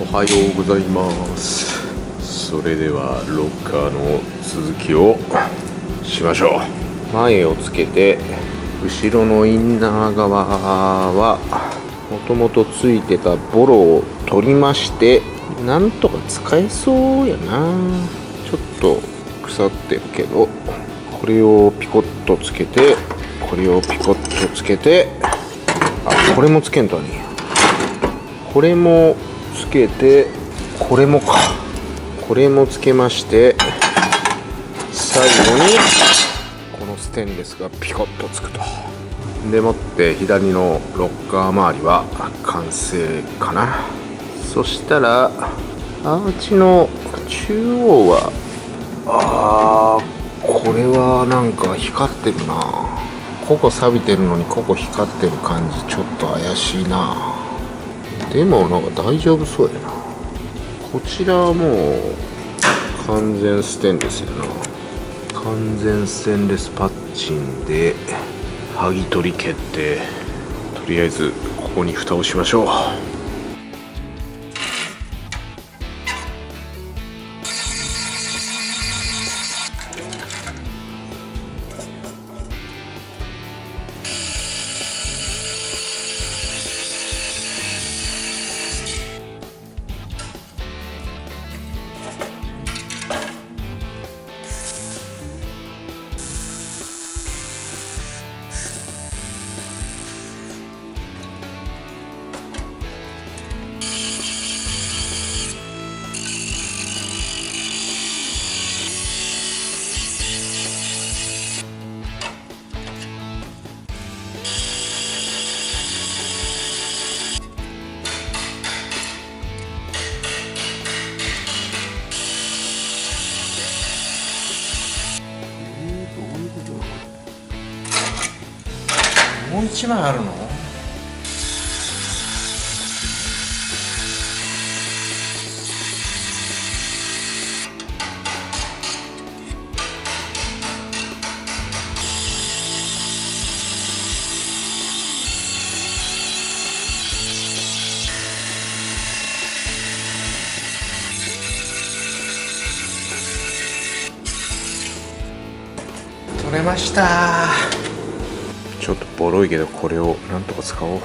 おはようございます。それではロッカーの続きをしましょう。前をつけて後ろのインナー側はもともとついてたボロを取りまして、なんとか使えそうやな。ちょっと腐ってるけど、これをピコッとつけて、これをピコッとつけて、これもつけんとね。これもつけて、これもつけまして、最後にこのステンレスがピコッとつくと。でもって左のロッカー周りは完成かな。そしたらアーチの中央はこれはなんか光ってるな。ここ錆びてるのにここ光ってる感じ、ちょっと怪しいな。でもなんか大丈夫そうやな。こちらはもう完全ステンレスやな。完全ステンレスパッチンで剥ぎ取り決定。とりあえずここに蓋をしましょう。もう一枚あるの？取れました。ちょっとボロいけど、これをなんとか使おう。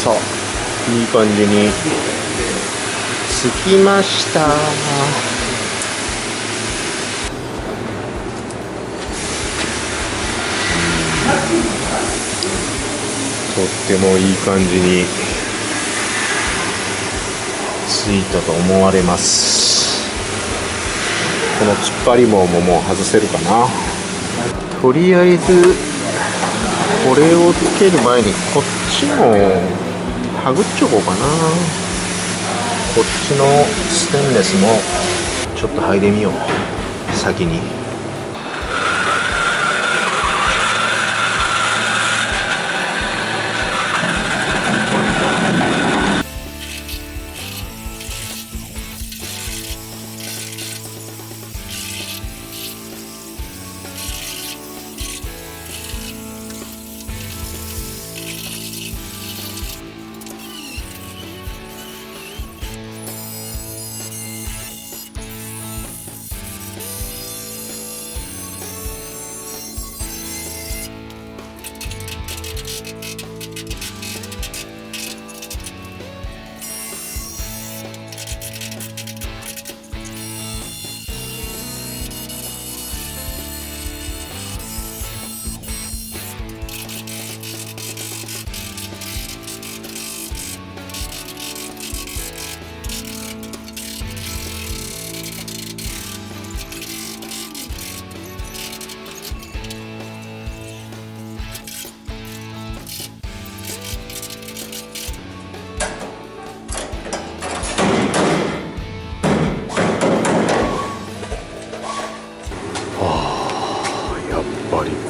さあいい感じにつきました。とってもいい感じについたと思われます。この突っ張り棒ももう外せるかな。とりあえずこれをつける前にこっちもはぐっちょこうかな。こっちのステンレスもちょっと剥いでみよう先に。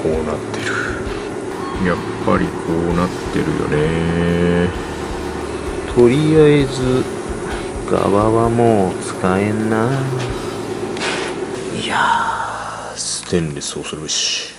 こうなってる。やっぱりこうなってるよね。とりあえず側はもう使えんな。いやー、ステンレス恐ろしい。